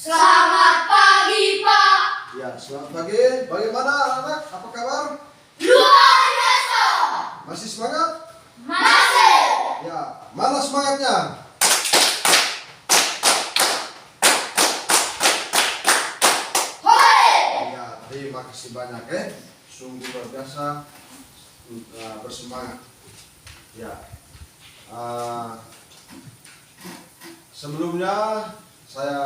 Selamat pagi, Pak. Ya, selamat pagi. Bagaimana anak-anak? Apa kabar? Luar biasa. Masih semangat? Masih. Ya, mana semangatnya? Hore. Ya, terima kasih banyak sungguh luar biasa bersemangat. Ya, sebelumnya saya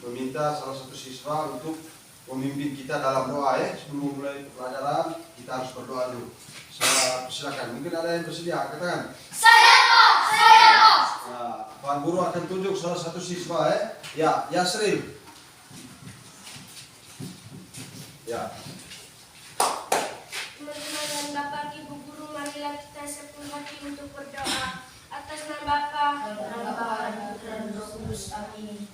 meminta salah satu siswa untuk memimpin kita dalam doa sebelum mulai pelajaran kita harus berdoa dulu. Saya silakan. Mungkin ada yang bersedia, katakan. Saya, Pak. Saya, Pak. Nah, Pak Guru akan tunjuk salah satu siswa Ya, Yasril. Ya. Teman-teman dan Bapak Ibu Guru, marilah kita sepenuh hati untuk berdoa. Atas nama Bapa dan Putra dan Roh Kudus. Amin.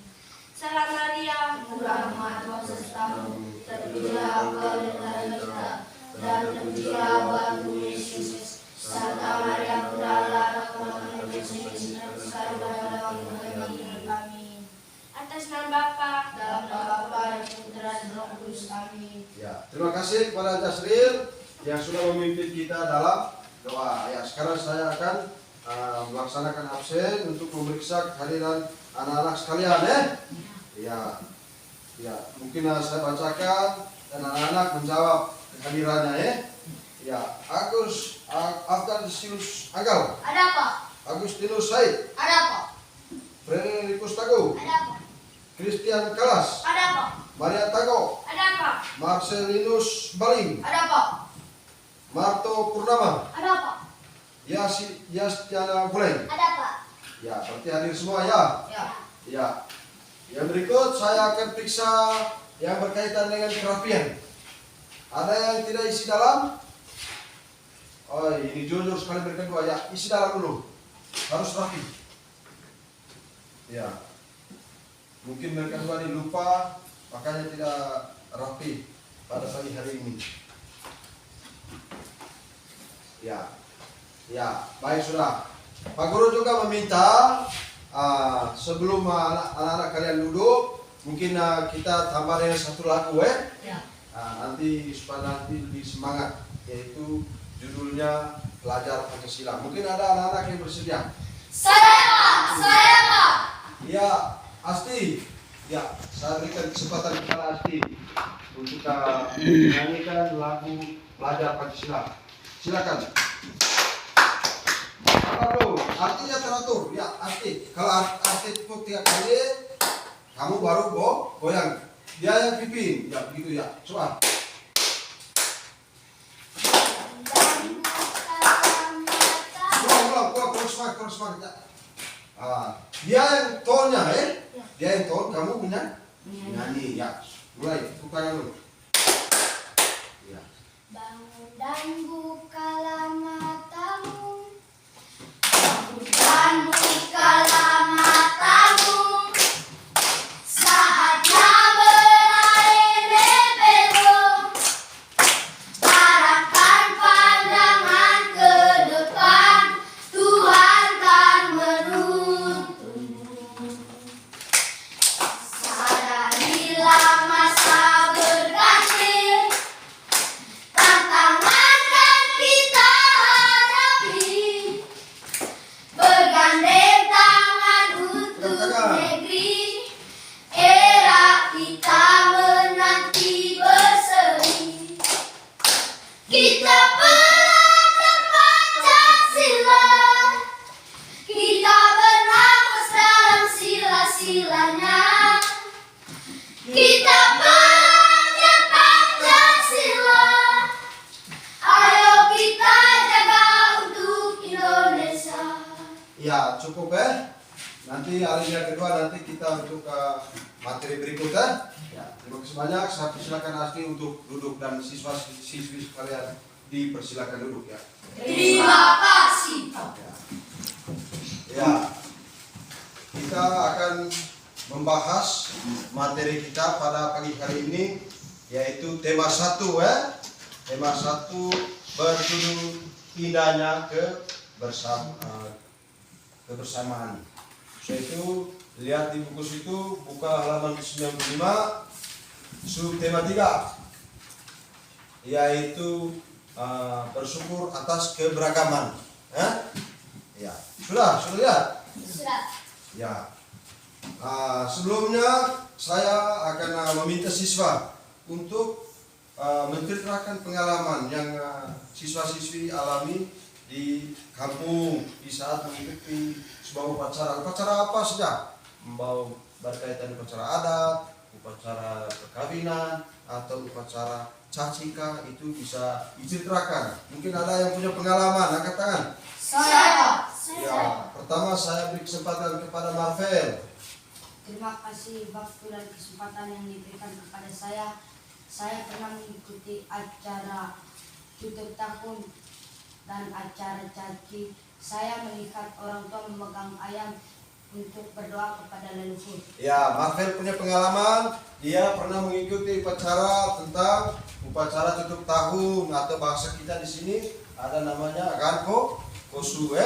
Salam Maria, Murah rahmat Tuhan sertamu, terpujilah engkau di antara kita, dan terpujilah buah tubuh Yesus. Santa Maria Bunda Allah, Tuhan Yesus, sekarang pada waktu kami. Amin. atas nama Bapa Dalam nama Bapa dan Putra dan Roh Kudus. Amin. Ya, terima kasih kepada Yasril yang sudah memimpin kita dalam doa. Ya, sekarang saya akan melaksanakan absen untuk memeriksa kehadiran anak-anak sekalian Ya, mungkin saya bacakan dan anak-anak menjawab kehadirannya Ya, Agustinius Anggal, Ada apa? Agustinus Said, Ada apa? Frederikus Tago, Ada apa? Christian Kalas, Ada apa? Maria Tago, ada apa? Marcelinus Baling, Ada apa? Marto Purnama, Ada apa? Yastiana Buleng. Ada apa? Ya, berarti hadir semua ya. Ya. Ya. Yang berikut saya akan periksa yang berkaitan dengan kerapian. Ada yang tidak isi dalam? Oh, ini jujur sekali berikan dua ya. Isi dalam dulu. Harus rapi. Ya. Mungkin mereka dua ini lupa, makanya tidak rapi pada pagi hari ini. Ya, baik sudah. Pak Guru juga meminta sebelum anak-anak kalian duduk, mungkin kita tambah dengan satu lagu Ya. nanti supaya nanti lebih semangat, yaitu judulnya Pelajar Pancasila. Mungkin ada anak-anak yang bersedia. Saya, Pak. Saya, Pak. Ya, Asti. Ya, saya berikan kesempatan kepada Asti untuk menyanyikan lagu Pelajar Pancasila. Silakan. Aduh, artinya teratur. Ya, Asti. Kalau Asti tepuk 3 kali, kamu baru goyang. Dia yang pimpin. Ya, begitu ya. Coba. Kurang semangat. Ya. Dia yang tonnya, Dia yang ton, kamu punya nyanyi. Ya, mulai. Tepuk tangan dulu. Ya. Bangun dan bukalah matamu. Dan bukalah matamu, saatnya berakhir belum. Arahkan pandangan ke depan, Tuhan kan menuntunmu. Sadarilah masa berganti, tantangan kan kita hadapi. Bergandeng tangan untuk negeri, era kita menanti berseri. Kita pelajar Pancasila, kita bernafas dalam sila-silanya. Kita pelajar Pancasila, ayo kita jaga untuk Indonesia. Ya, cukup Nanti alinea kedua nanti kita untuk materi berikutnya. Ya, terima kasih banyak. Saya persilakan Asti untuk duduk dan siswa-siswi sekalian dipersilakan duduk ya. Terima kasih. Ya. Kita akan membahas materi kita pada pagi hari ini, yaitu tema 1 Tema 1 berjudul indahnya kebersamaan. Yaitu lihat di buku situ, buka halaman 95, subtema 3, yaitu bersyukur atas keberagaman. Ya, sudah lihat? Sudah. Ya. Sebelumnya saya akan meminta siswa untuk menceritakan pengalaman yang siswa-siswi alami di kampung di saat mengikuti sebuah upacara. Upacara apa saja? Membawa berkaitan upacara adat, upacara perkawinan, atau upacara cacika, itu bisa diceritakan. Mungkin ada yang punya pengalaman, angkat tangan. Saya. Ya, pertama saya beri kesempatan kepada Marvel. Terima kasih waktu dan kesempatan yang diberikan kepada saya. Saya pernah mengikuti acara tutup tahun dan acara caci. Saya melihat orang tua memegang ayam untuk berdoa kepada leluhur. Ya, Marvel punya pengalaman. Dia pernah mengikuti upacara tentang upacara tutup tahun, atau bahasa kita di sini ada namanya kosu.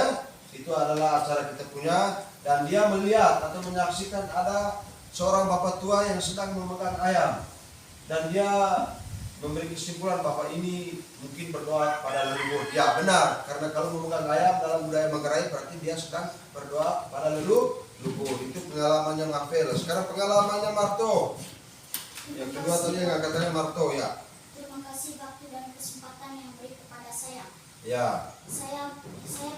Itu adalah acara kita punya, dan dia melihat atau menyaksikan ada seorang bapak tua yang sedang memegang ayam, dan dia memberi kesimpulan bapak ini mungkin berdoa pada leluhur. Ya benar, karena kalau memegang ayam dalam budaya Manggarai berarti dia sedang berdoa pada leluhur. Itu pengalamannya Marvel. Sekarang pengalamannya Marto. Yang kedua tadi yang katanya Marto, ya. Terima kasih waktu dan kesempatan yang beri kepada saya. Ya. Saya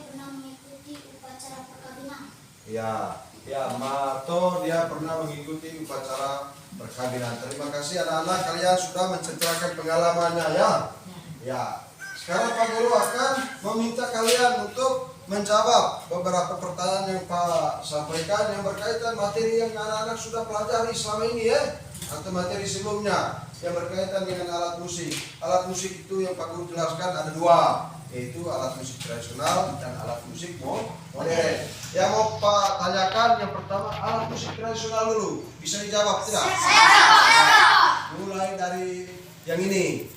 pernah mengikuti upacara perkawinan. Ya, Marto dia pernah mengikuti upacara perkawinan. Terima kasih anak-anak, kalian sudah menceritakan pengalamannya ya. Ya. Sekarang Pak Guru akan meminta kalian untuk menjawab beberapa pertanyaan yang Pak sampaikan yang berkaitan materi yang anak-anak sudah pelajari selama ini ya, atau materi sebelumnya yang berkaitan dengan alat musik. Alat musik itu yang Pak Guru jelaskan ada dua, yaitu alat musik tradisional dan alat musik modern. Yang mau Pak tanyakan yang pertama, alat musik tradisional dulu. Bisa dijawab tidak? Mulai dari yang ini.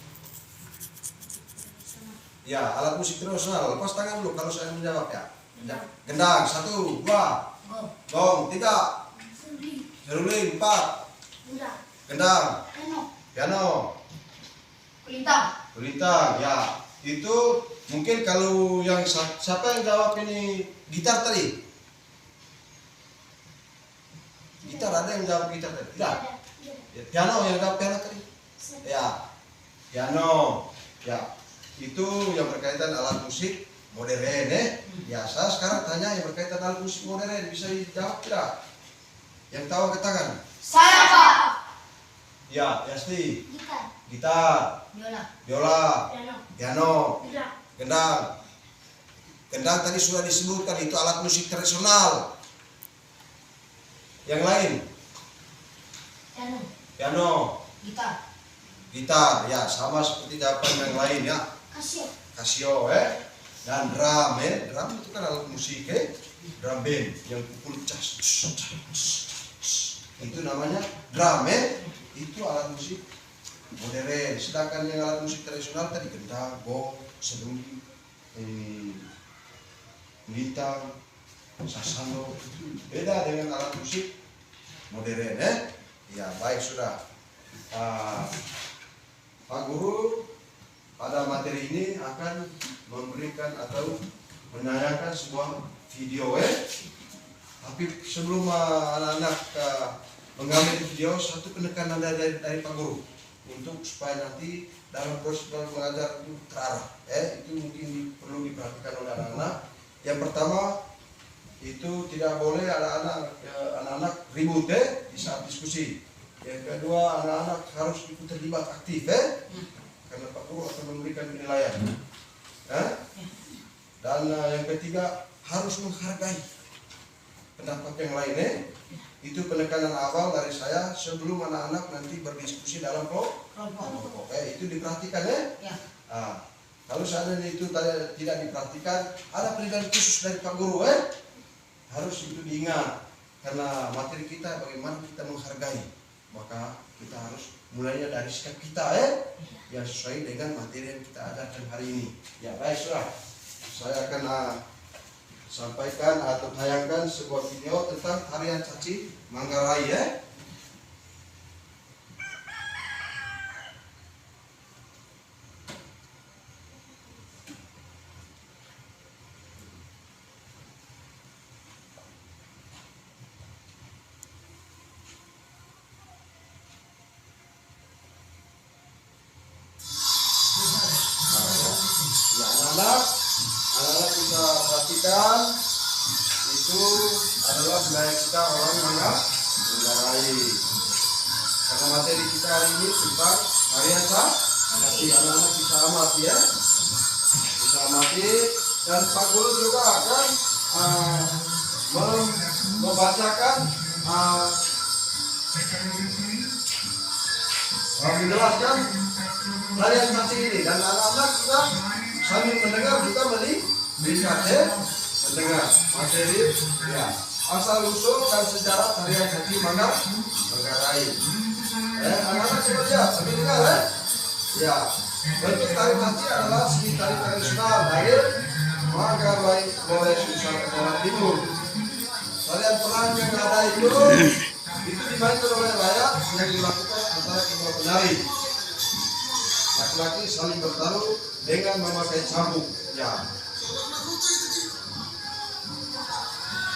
Ya, alat musik tradisional. Lepas tangan dulu kalau saya menjawab ya. Gendang 1, 2, gong 3, seruling 4, gendang, piano, kulintang. Ya, itu mungkin kalau yang siapa yang jawab ini gitar tadi? Gitar, ada yang jawab gitar tadi? Tidak. Piano, yang jawab piano tadi? Ya, piano. Ya, itu yang berkaitan alat musik modern ya. Saya sekarang tanya yang berkaitan alat musik modern, bisa dijawab tidak? Yang tahu angkat tangan. Saya, Pak. Ya, Yasti. Gitar. Biola. Piano. Piano. Gendang. Gendang tadi sudah disebutkan, itu alat musik tradisional. Yang lain? Piano. Gitar. Ya, sama seperti jawaban yang lain ya. Casio dan drum drum itu kan alat musik drum band yang pukul cas, itu namanya drum itu alat musik modern. Sedangkan yang alat musik tradisional tadi gendang, gong, seruling, gitar, sasando, itu beda dengan alat musik modern ya. Baik, sudah Pak Guru pada materi ini akan memberikan atau menayangkan sebuah video tapi sebelum anak-anak mengambil video, satu penekanan dari Pak Guru untuk supaya nanti dalam proses mengajar itu terarah itu mungkin perlu diperhatikan oleh anak-anak. Yang pertama itu tidak boleh ada anak-anak ribut di saat diskusi. Yang kedua, anak-anak harus ikut terlibat aktif karena Pak Guru akan memberikan penilaian. Dan yang ketiga, harus menghargai pendapat yang lain. Itu penekanan awal dari saya sebelum anak-anak nanti berdiskusi dalam kelompok. Itu diperhatikan kalau seandainya itu tidak diperhatikan, ada penilaian khusus dari Pak Guru harus itu diingat, karena materi kita bagaimana kita menghargai, maka kita harus mulainya dari sikap kita yang sesuai dengan materi yang kita ajarkan hari ini. Ya baik, sudah saya akan sampaikan atau tayangkan sebuah video tentang tarian caci Manggarai ya. Anak-anak bisa perhatikan itu adalah budaya kita orang Manggarai. Karena materi kita hari ini tentang tarian caci, anak-anak bisa amati ya, bisa amati dan Pak Guru juga akan membacakan menjelaskan tarian caci ini dan anak-anak juga sambil mendengar juga melihat mendengar materi ya asal usul dan sejarah tarian caci Manggarai. Anak-anak coba lihat sambil dengar ya. Bentuk tari caci adalah seni tari tradisional dari Manggarai, Sulawesi Tenggara Timur. Tarian perang yang ada itu dimainkan oleh rakyat yang dilakukan antara kedua penari. Laki-laki saling bertaruh dengan memakai cambuk.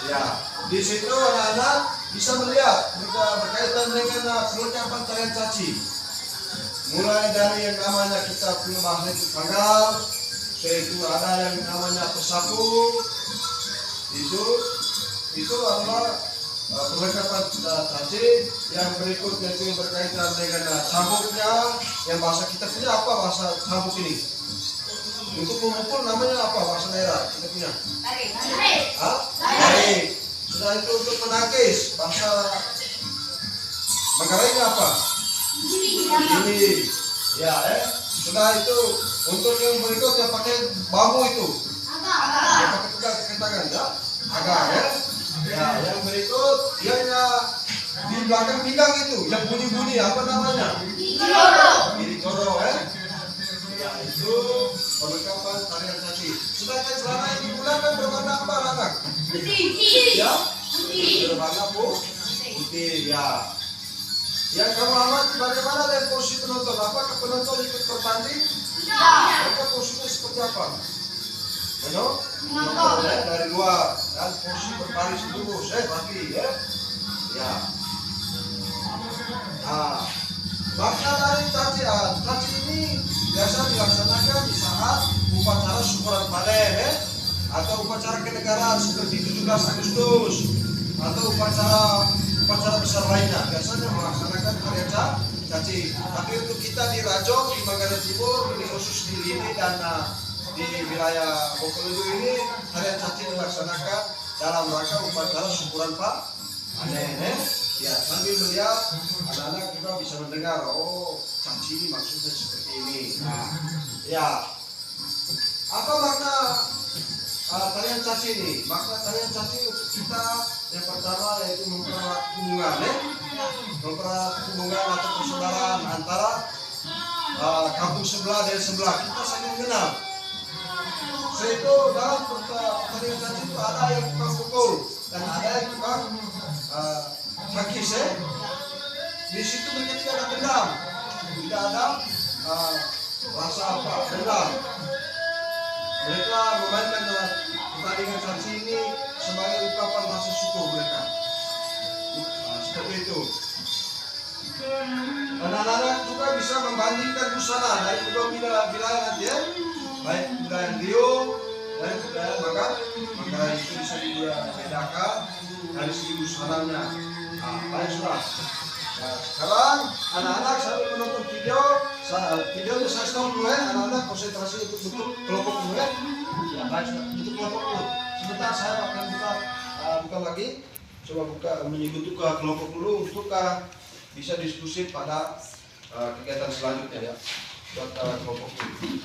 Ya, di situ anak-anak bisa melihat berkaitan dengan perlengkapan tarian caci. Mulai dari yang namanya kita punya magnet tanggal, yaitu ada yang namanya pesaku. Itu adalah perlengkapan caci. Yang berikutnya itu berkaitan dengan cambuknya. Yang bahasa kita punya apa bahasa cambuk ini? Untuk memukul namanya apa bahasa daerah kita punya? Tarik. Sudah itu untuk menangkis bahasa Manggarai apa? Ini. Ya, sudah itu untuk yang berikutnya pakai bambu itu. Yang pakai tangan ya. Agak ya. Ya, yang berikut yang di belakang pinggang itu, yang bunyi-bunyi apa namanya? Giri-goro ya, itu perlengkapan tarian caci. Sedangkan celana yang digunakan berwarna apa anak? Putih. Ya, berwarna putih. Ya. Yang kamu amati bagaimana dengan posisi penonton? Apakah penonton ikut bertanding? Mereka posisinya seperti apa? Menonton dari luar dan posisi berbaris lurus rapi ya. Ya. Makna dari caci ini biasa dilaksanakan di saat upacara syukuran panen atau upacara kenegaraan seperti 17 Agustus atau upacara besar lainnya biasanya melaksanakan tarian caci. Tapi untuk kita di Rajong, di Manggarai Timur, di khusus di Lini dan di wilayah Bokolojo ini tarian caci dilaksanakan dalam rangka upacara syukuran panen. Ya, sambil melihat anak-anak juga bisa mendengar, oh caci ini maksudnya seperti ini. Ya, apa makna tarian caci ini? Makna tarian caci untuk kita yang pertama yaitu mempererat hubungan atau persaudaraan antara kampung sebelah dan sebelah. Kita saling mengenal. Itu dalam tarian caci itu ada yang tukang pukul dan ada yang tukang hakis Di situ mereka tidak ada dendam, tidak ada rasa dendam. Mereka memainkan pertandingan caci ini sebagai ungkapan rasa syukur mereka. Seperti itu. Anak-anak juga bisa membandingkan busana dari kedua wilayah nanti ya, baik budaya Riau dan budaya Manggarai itu bisa dibedakan dari segi busananya. Baik sudah. Nah, sekarang anak-anak sambil menonton videonya saya stop dulu ya. Anak-anak konsentrasi untuk bentuk kelompok dulu ya. Ya baik sudah. Bentuk kelompok dulu. Sebentar saya akan buka lagi. Coba menyebut ke kelompok dulu untuk bisa diskusi pada kegiatan selanjutnya ya. Buat kelompok dulu.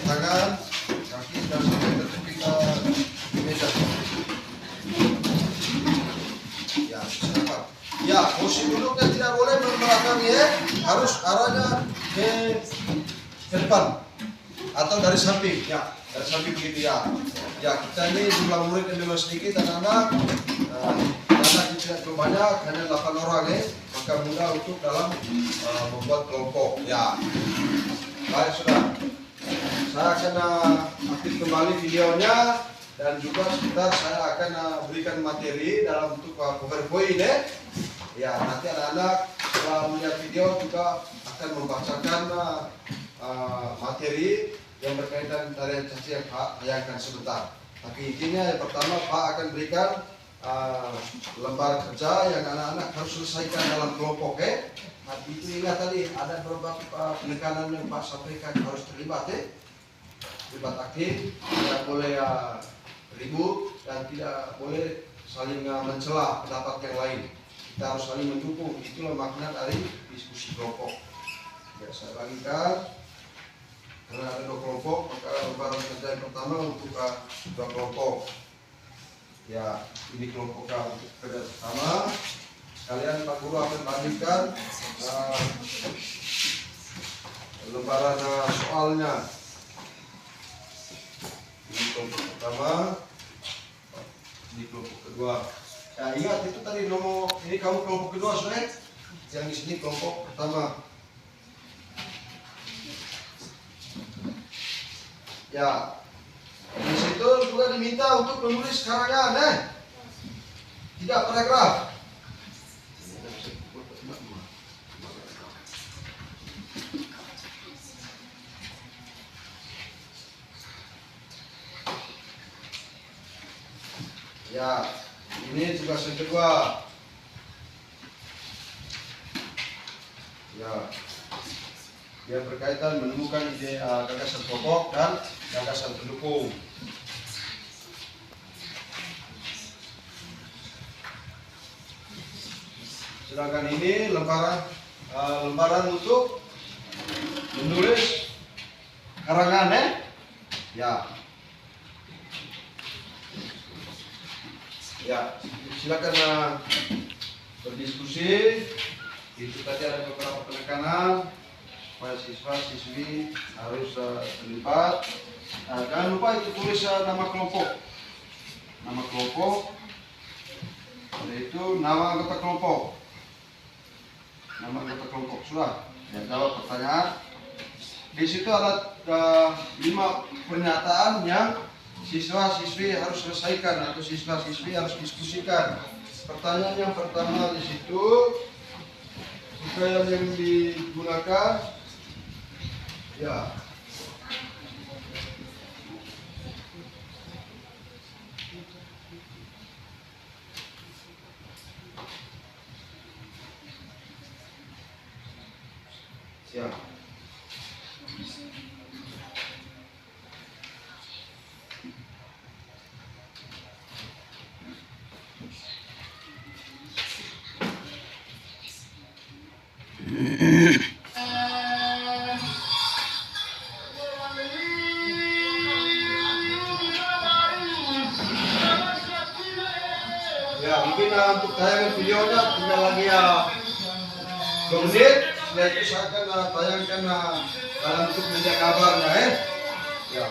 Tangan, kaki dan sampai ke meja. Ya, posisi duduknya tidak boleh membelakangi ya. Harus arahnya ke depan atau dari samping ya, dari samping begitu ya. Ya, kita ini jumlah murid yang memang sedikit anak-anak, karena kita tidak terlalu banyak, hanya 8 orang ya, maka mudah untuk dalam membuat kelompok ya. Baik sudah, saya akan aktif kembali videonya dan juga sebentar saya akan berikan materi dalam bentuk PowerPoint ya. Ya, nanti anak-anak setelah melihat video juga akan membacakan materi yang berkaitan dari caci yang Pak bayangkan sebentar. Tapi intinya yang pertama Pak akan berikan lembar kerja yang anak-anak harus selesaikan dalam kelompok ya. Tapi itu ingat tadi ada beberapa penekanan yang Pak sampaikan harus terlibat ya. Terlibat aktif, tidak boleh ribut dan tidak boleh saling mencela pendapat yang lain. Kita harus saling mendukung, itulah makna dari diskusi kelompok. Ya, saya bagikan karena ada 2 kelompok, maka lembaran kerja yang pertama untuk 2 kelompok. Ya, ini kelompok untuk kerja pertama. Kalian Pak Guru akan bagikan lembaran soalnya. Ini kelompok pertama, ini kelompok kedua. Ya, ingat itu tadi nomor ini kamu kelompok kedua sudah, yang di sini kelompok pertama. Ya, di situ juga diminta untuk menulis karangan, tidak paragraf. Ya. Ini tugas yang kedua. Ya, yang berkaitan menemukan ide gagasan pokok dan gagasan pendukung. Sedangkan ini lembaran untuk menulis karangan ya. Ya, silakan berdiskusi. Itu tadi ada beberapa penekanan supaya siswa-siswi harus terlibat. Jangan lupa itu tulis nama kelompok. Nama kelompok, yaitu nama anggota kelompok. Nama anggota kelompok sudah. Ya, jawab pertanyaan. Di situ ada 5 pernyataan yang siswa-siswi harus selesaikan atau siswa-siswi harus diskusikan. Pertanyaan yang pertama di situ, uraian yang digunakan, ya. Siap. Ya, mungkin untuk tayangan videonya tinggal lagi 2 menit. Setelah itu saya akan tayangkan dalam bentuk media kabarnya ya.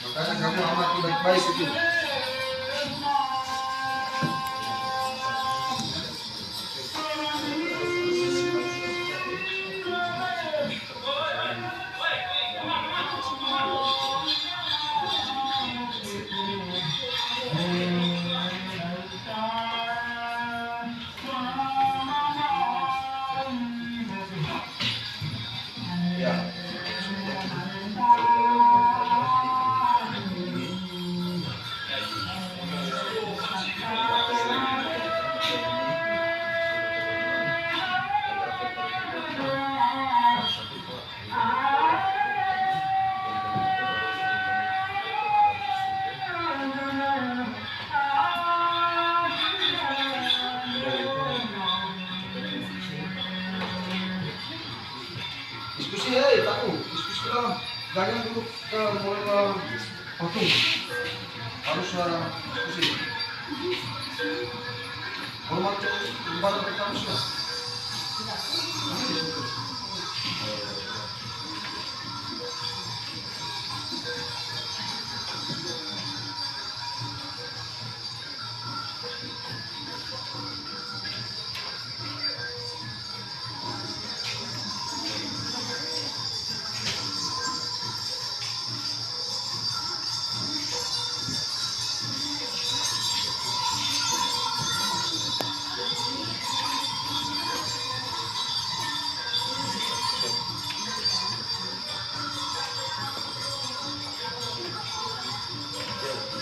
Makanya kamu amati baik-baik itu. Jangan dulu mulai patung, harus diskusi. Hormat depan sampai kamu sudah.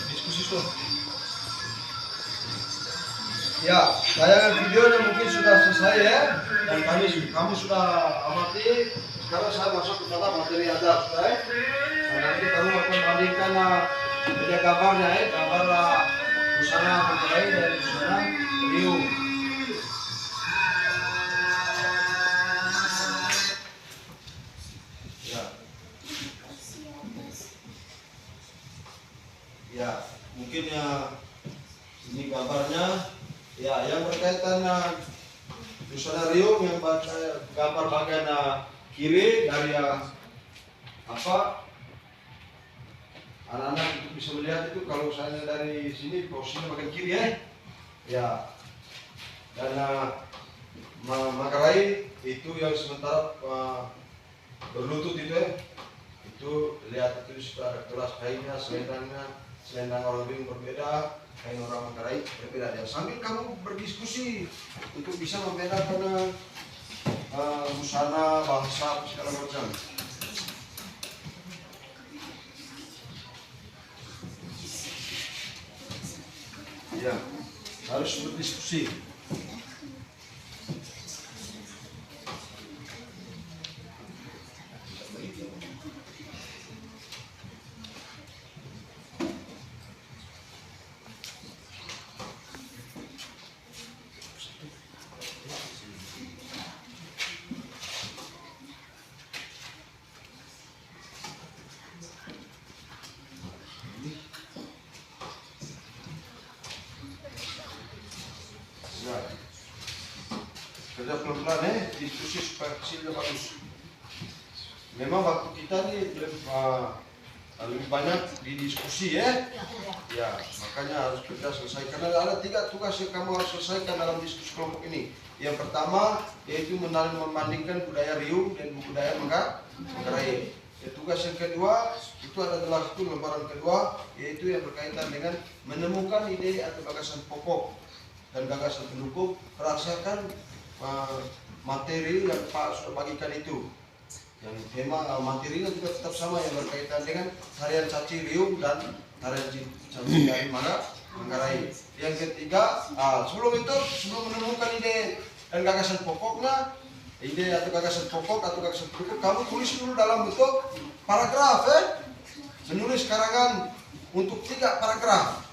Diskusi tuh. Ya, tayangan videonya mungkin sudah selesai ya. Dan kamu sudah amati. Sekarang saya masuk kepada materi adat, sudah ya. Nah, nanti kamu akan bandingkan video gambarnya ya, gambar busana Manggarai dan busana Riung. Ya. Ya, mungkin ya ini gambarnya. Ya, yang berkaitan busana Riung yang gambar bagian kiri dari apa anak-anak itu bisa melihat itu kalau saya dari sini posisinya bagian kiri ya. Ya. Dan Manggarai itu yang sementara berlutut itu ya. Itu lihat itu sudah ada kelas kainnya, selendang orang Riung berbeda, kain orang Manggarai berbeda. Ya, sambil kamu berdiskusi untuk bisa membedakan busana, bahasa, segala macam. Ya, harus berdiskusi. Ya, kerja pelan-pelan diskusi supaya hasilnya bagus. Memang waktu kita nih lebih banyak di diskusi ya. Ya, makanya harus kita selesaikan. Ada 3 tugas yang kamu harus selesaikan dalam diskusi kelompok ini. Yang pertama yaitu membandingkan budaya Riung dan budaya Manggarai. Tugas yang kedua itu adalah lembaran kedua, yaitu yang berkaitan dengan menemukan ide atau gagasan pokok dan gagasan pendukung berdasarkan materi yang Pak sudah bagikan itu. Yang tema materinya juga tetap sama yang berkaitan dengan tarian caci Riung dan tarian caci dari Manggarai. Yang ketiga, sebelum menemukan ide dan gagasan pokoknya, ide atau gagasan pokok atau gagasan pendukung, kamu tulis dulu dalam bentuk paragraf menulis karangan untuk 3 paragraf.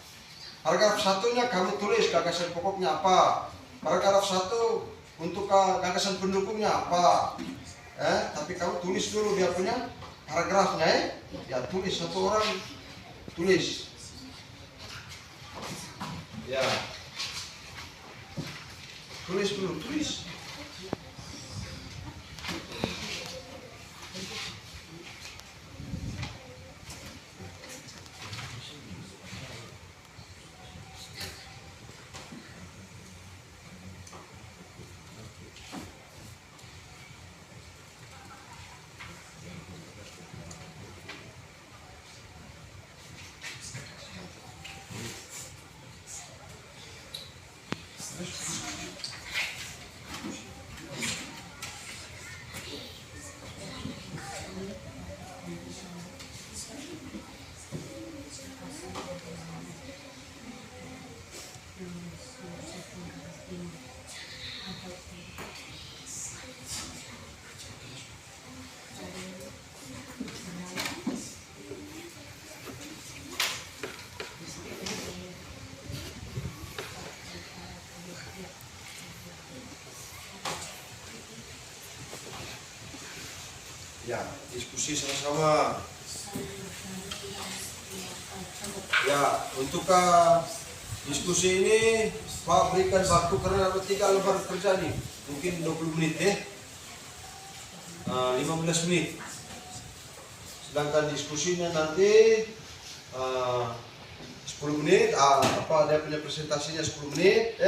Paragraf 1-nya kamu tulis gagasan pokoknya apa. Paragraf 1 untuk gagasan pendukungnya apa. Tapi kamu tulis dulu dia punya paragrafnya ya. Tulis, satu orang tulis. Ya. Tulis dulu, tulis. Ya, diskusi sama-sama. Ya, untuk diskusi ini Pak berikan waktu karena ada 3 lembar kerja nih, mungkin 20 menit 15 menit. Sedangkan diskusinya nanti 10 menit, dia punya presentasinya 10 menit,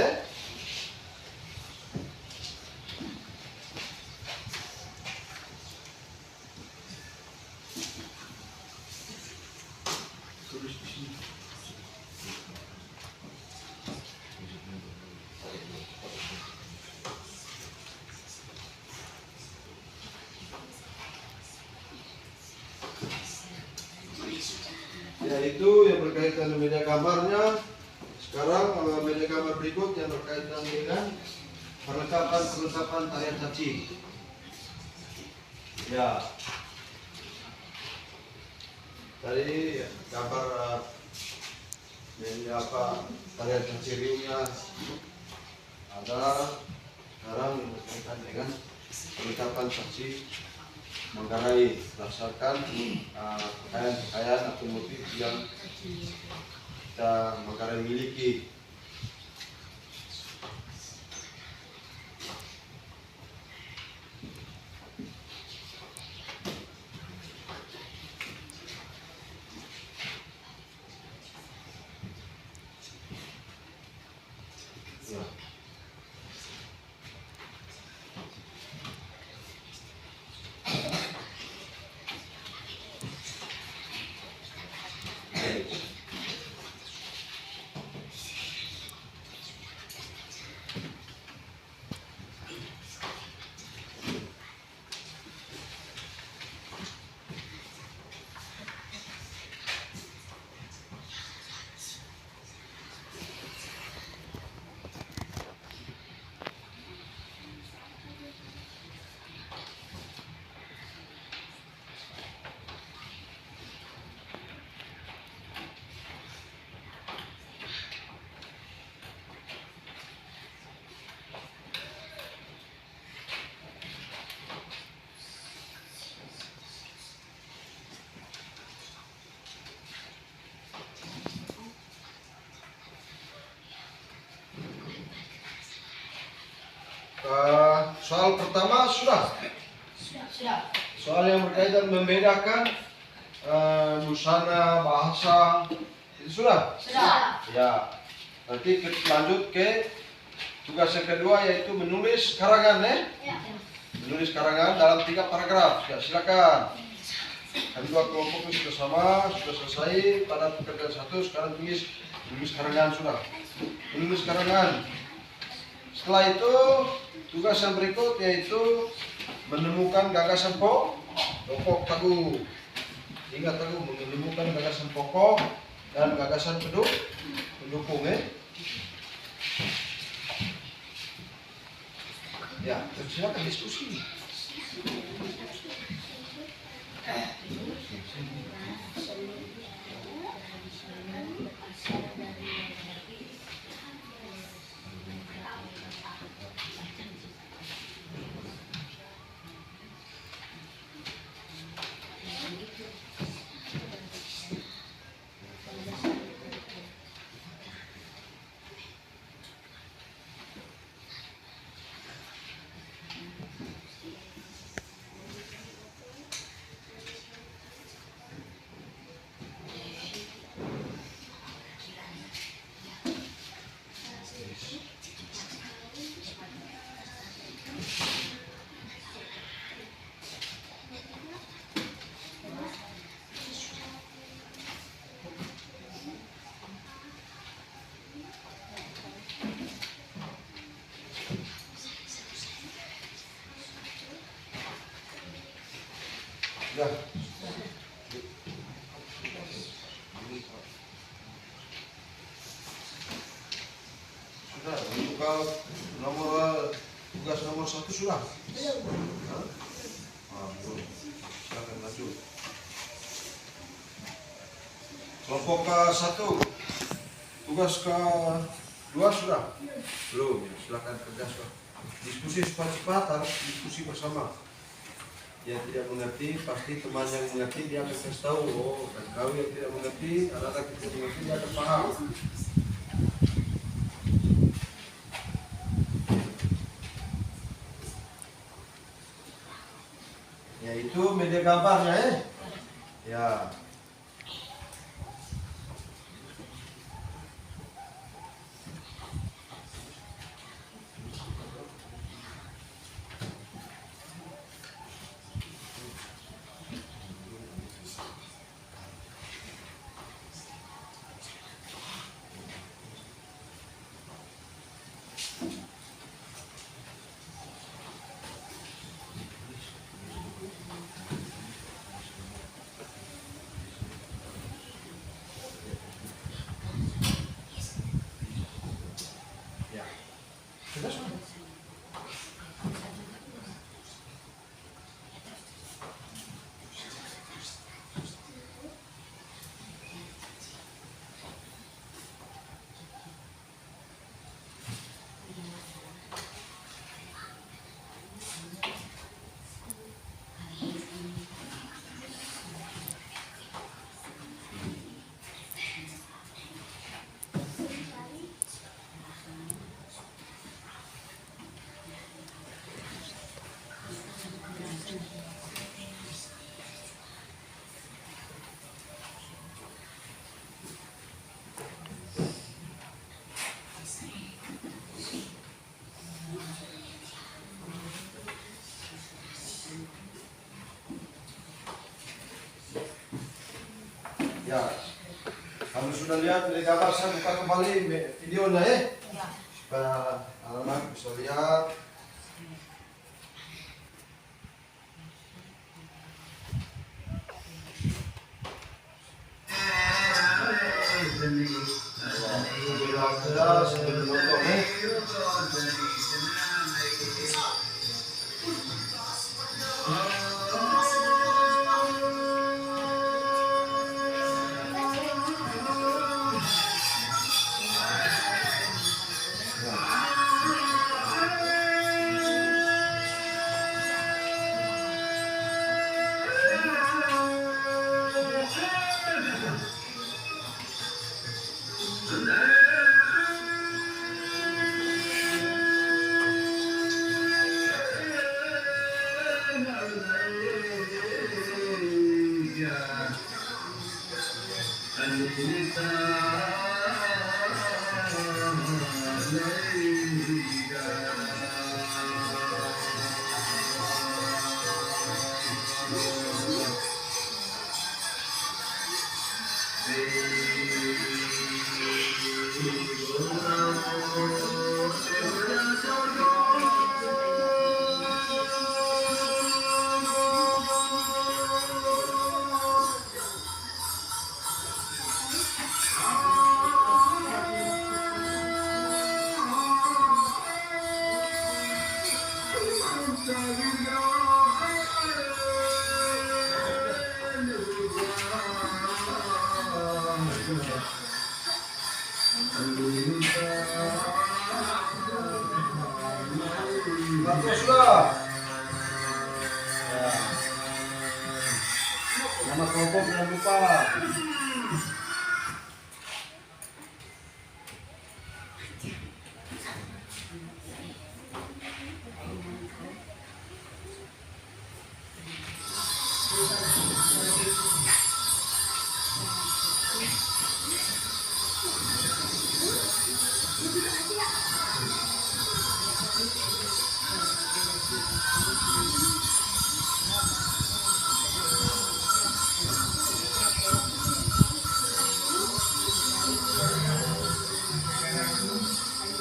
Tulis di sini. Ya itu yang berkaitan dengan media gambarnya. Sekarang media gambar berikut yang berkaitan dengan perlengkapan tarian caci. Ya. Tadi gambar media tarian caci riunya ada. Sekarang yang berkaitan dengan perlengkapan caci Manggarai berdasarkan pakaian atau motif yang kita Manggarai miliki. Ya. Soal pertama sudah. Soal yang berkaitan membedakan busana, bahasa itu sudah. Ya. Nanti lanjut ke tugas yang kedua yaitu menulis karangan, menulis karangan dalam 3 paragraf. Ya, silakan. Kedua kelompok itu sudah sama, sudah selesai pada pekerjaan 1. Sekarang tulis karangan sudah. Menulis karangan. Setelah itu tugas yang berikut yaitu menemukan gagasan pokok Teguh. Ingat Teguh, menemukan gagasan pokok dan gagasan pendukung. Ya, silakan diskusi. Ya. Sudah, untuk tugas nomor 1 sudah? Belum. Belum. Silakan lanjut. Kelompok ke-1, tugas ke-2 sudah? Belum. Ya, silakan kerja sudah. Diskusi cepat-cepat, harus diskusi bersama. Yang tidak mengerti, pasti teman yang mengerti dia akan kasih tahu. Dan kau yang tidak mengerti, anak-anak yang tidak mengerti dia akan paham. ide gambarnya ya. Sudah, sudah. Ya, kalau sudah lihat dari gambar saya buka kembali videonya Ya. supaya anak-anak bisa lihat. Sambil menonton sudah. Ya. Nama kelompok jangan lupa.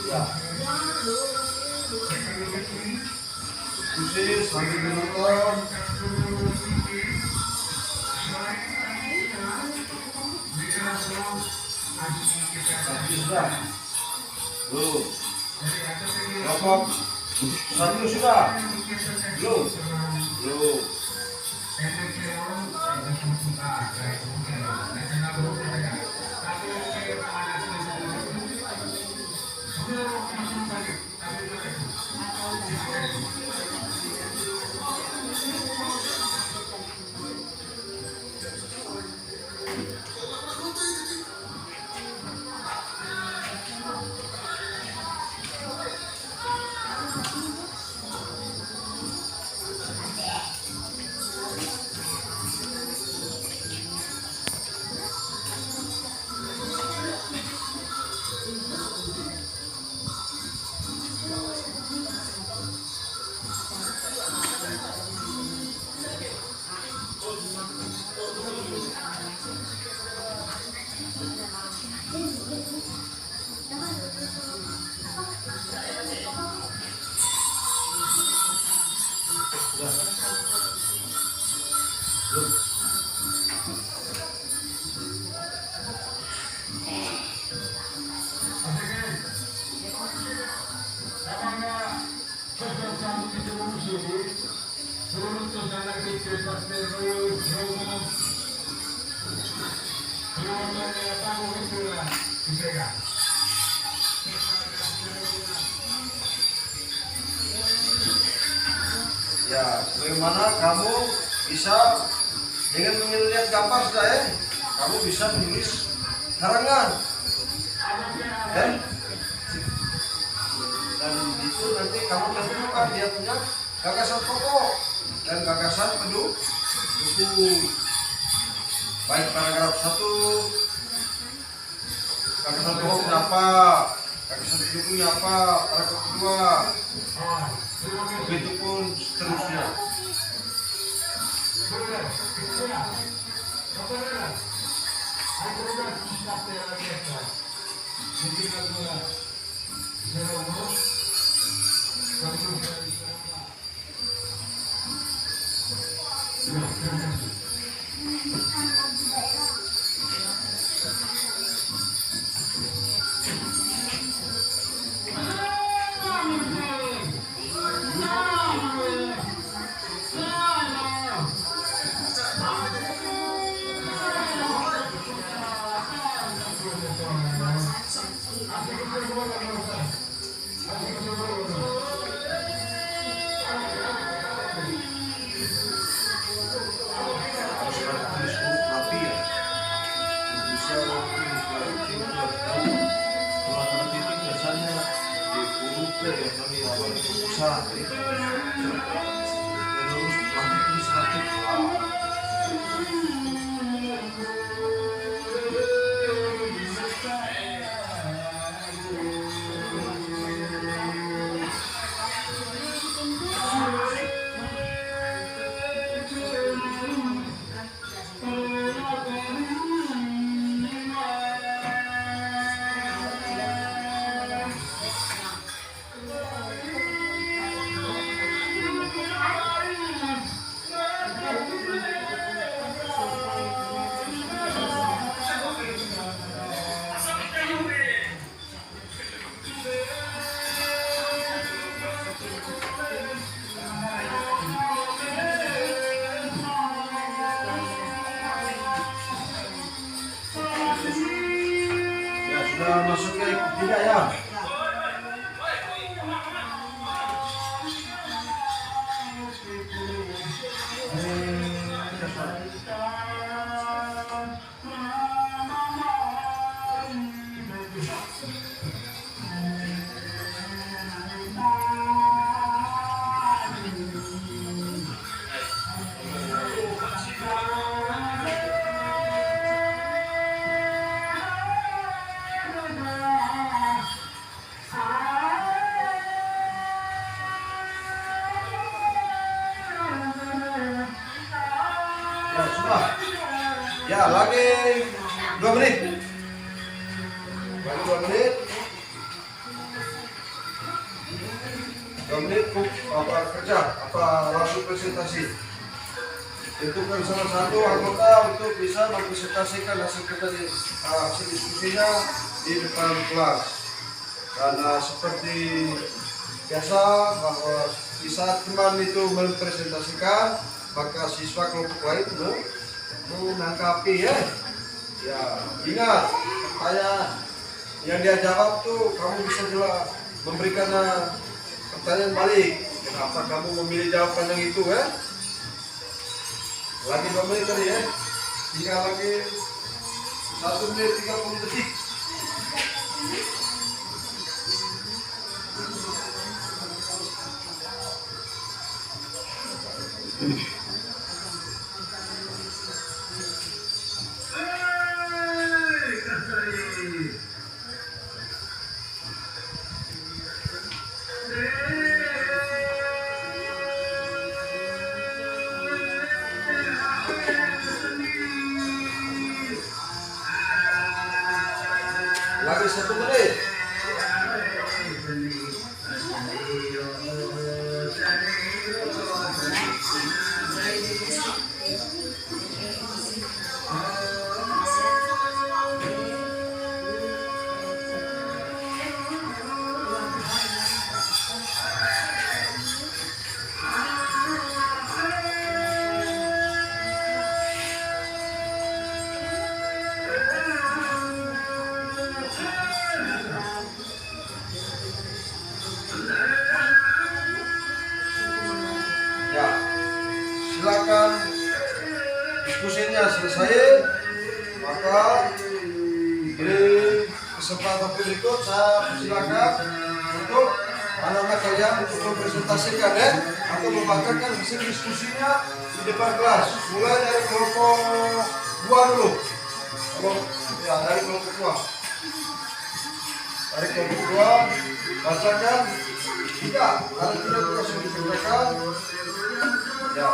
Ya. Diskusi sambil menonton. Sudah. Belum. Kelompok satu sudah. Belum. Belum. Ya, bagaimana kamu bisa dengan melihat gambar sudah kamu bisa menulis karangan, dan itu nanti kamu tentukan dia punya gagasan pokok dan gagasan pendukung. Baik paragraf 1, gagasan pokoknya apa, gagasan pendukungnya apa, paragraf 2, begitupun seterusnya. Sudah masuk ke ketiga ya. Ya sudah. Ya lagi 2 menit. Lagi 2 menit. 2 menit apa kerja, apa langsung presentasi. Tentukan salah satu anggota untuk bisa mempresentasikan hasil kerja hasil diskusinya di depan kelas. Karena seperti biasa bahwa di saat teman itu mempresentasikan, maka siswa kelompok lain menangkapi ya. Ya ingat, pertanyaan yang dia jawab tuh kamu bisa juga memberikan pertanyaan balik. Kenapa kamu memilih jawaban yang itu ya? Lagi 2 menit tadi ya. Tinggal lagi 1 menit 30 detik. Lagi 1 menit. selesai, maka beri kesempatan berikut saya persilakan untuk anak-anak kalian untuk mempresentasikan atau membacakan hasil diskusinya di depan kelas. Mulai dari kelompok 2 dulu. Dari kelompok 2. Dari kelompok 2 bacakan. Tidak, ada tugas yang dikerjakan. Ya.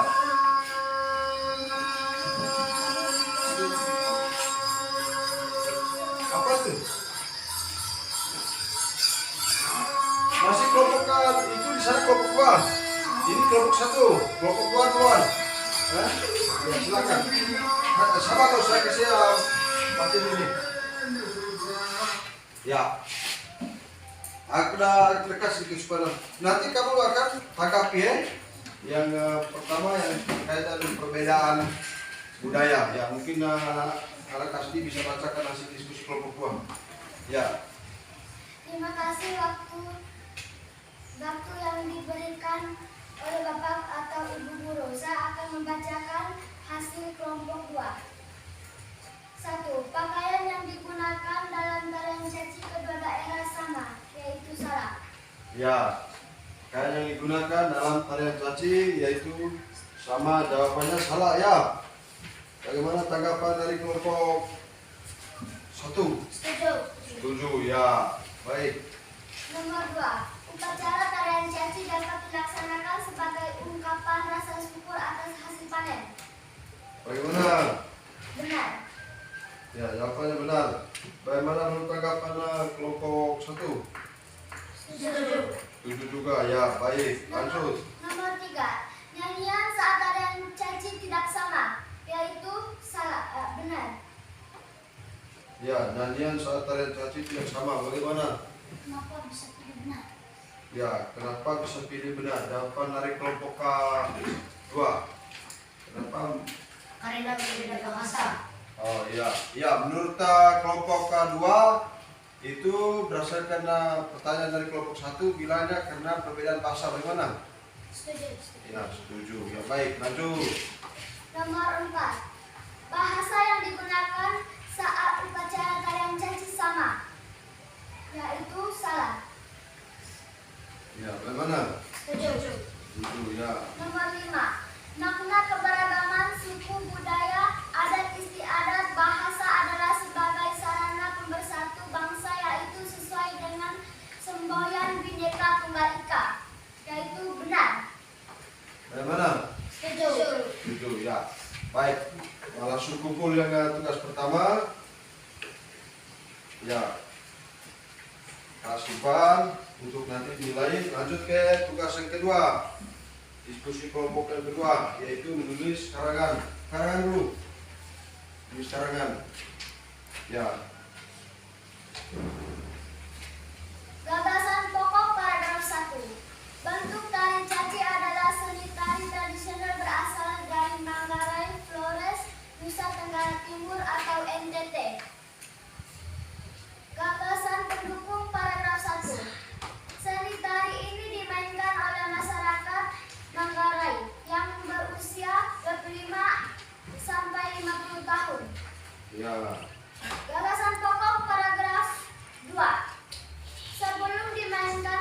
Apa itu? Masih kelompokan itu di sana kelompok 2. Ini kelompok 1, kelompok 2 duluan. Ya, silakan. Sama kalau saya kasih pakai ini. Ya. Ada kasih itu supaya nanti kamu akan tanggapi yang pertama yang berkaitan dengan perbedaan budaya. Ya mungkin anak kasih bisa bacakan hasil diskusi kelompok 2. Ya. Terima kasih waktu yang diberikan oleh Bapak atau Ibu Guru. Saya akan membacakan hasil kelompok 2. 1. Pakaian yang digunakan dalam tarian caci kedua daerah sama, yaitu salah. Ya. Pakaian yang digunakan dalam tarian caci yaitu sama, jawabannya salah ya. Bagaimana tanggapan dari kelompok 1? Setuju. Setuju ya. Baik. Nomor 2. Upacara tarian caci dapat dilaksanakan sebagai ungkapan rasa syukur atas hasil panen. Bagaimana? Benar. Ya, jawabannya benar. Bagaimana menurut tanggapan kelompok 1? Setuju. Setuju juga ya. Baik, lanjut. Nomor 3. Nyanyian saat tarian caci tidak sama, yaitu salah. Benar. Ya, nyanyian saat tarian caci tidak sama. Bagaimana? Kenapa bisa tidak benar? Ya, kenapa bisa pilih benar? Jawaban dari kelompok 2. Kenapa? Karena berbeda bahasa. Oh iya, ya menurut kelompok 2 itu berdasarkan pertanyaan dari kelompok 1 bilangnya karena perbedaan bahasa. Bagaimana? Setuju. Ya, setuju. Ya baik, lanjut. Nomor 4. Bahasa yang digunakan saat upacara tarian caci sama, yaitu salah. Ya, bagaimana? Setuju. Setuju ya. Nomor 5. Makna keberagaman suku, budaya, adat istiadat, bahasa adalah sebagai sarana pemersatu bangsa, yaitu sesuai dengan semboyan Bhinneka Tunggal Ika, yaitu benar. Bagaimana? Setuju. Setuju ya. Baik, langsung kumpul yang tugas pertama. Ya, simpan untuk nanti dinilai. Lanjut ke tugas yang kedua. Diskusi kelompok yang kedua, yaitu menulis karangan. Karangan dulu. Tulis karangan. Ya. Gagasan pokok paragraf 1. Bentuk tari caci adalah seni tari tradisional berasal dari Manggarai, Flores, Nusa Tenggara Timur atau NTT. Gagasan pendukung paragraf 1. Seni tari ini dimainkan oleh masyarakat Manggarai yang berusia 25 sampai 50 tahun. Ya. Gagasan pokok paragraf 2. Sebelum dimainkan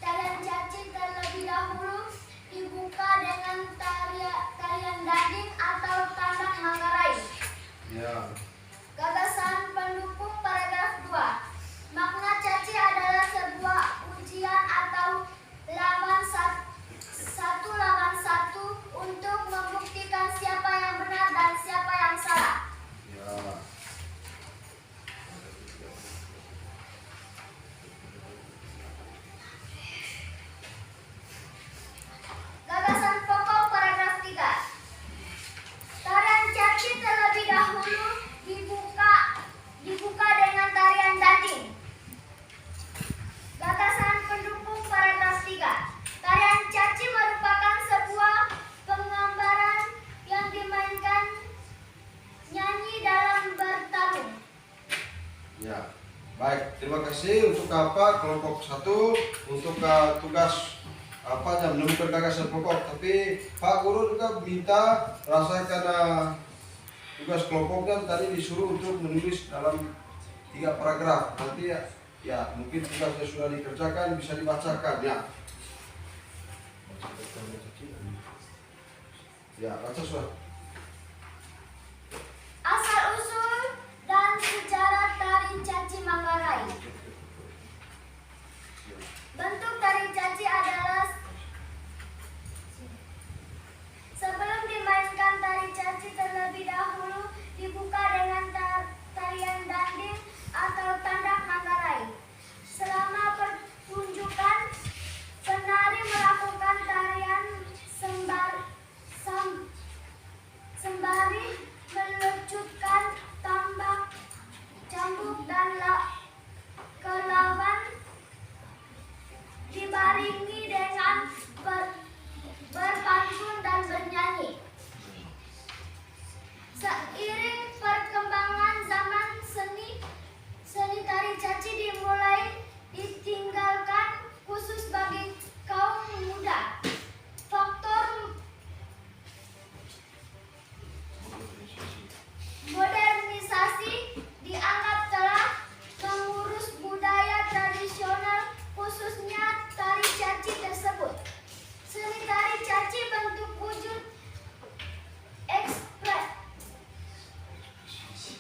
tarian caci terlebih dahulu dibuka dengan tarian daging atau tandak Manggarai. Ya. Gagasan pendukung paragraf 2. Makna caci adalah sebuah ujian atau satu lawan satu untuk membuktikan siapa yang benar dan siapa yang salah. Ya. Gagasan pokok paragraf 3. Tarian caci terlebih dahulu dibuka dengan tarian daging. Gagasan pendukung paragraf 3. Tarian caci merupakan sebuah penggambaran yang dimainkan nyanyi dalam bertarung. Ya. Baik, terima kasih untuk kelompok 1 untuk tugas yang menemukan gagasan pokok. Tapi Pak Guru juga minta rasakan tugas kelompok kan tadi disuruh untuk menulis dalam 3 paragraf. Nanti ya mungkin tugasnya sudah dikerjakan, bisa dibacakan ya. Ya, baca sudah. Asal-usul dan sejarah tari caci Manggarai. Bentuk tari caci adalah sebelum dimainkan tari caci terlebih dahulu dibuka dengan tarian danding atau tandak Manggarai. Selama pertunjukan, penari melakukan tarian sembari meluncurkan tambak, cambuk dan kelawan dibaringi dengan berpantun dan bernyanyi. Seiring perkembangan zaman, seni tari caci dimulai ditinggalkan khusus bagi kaum muda. Faktor modernisasi dianggap telah mengurus budaya tradisional, khususnya tari caci tersebut. Seni tari caci bentuk wujud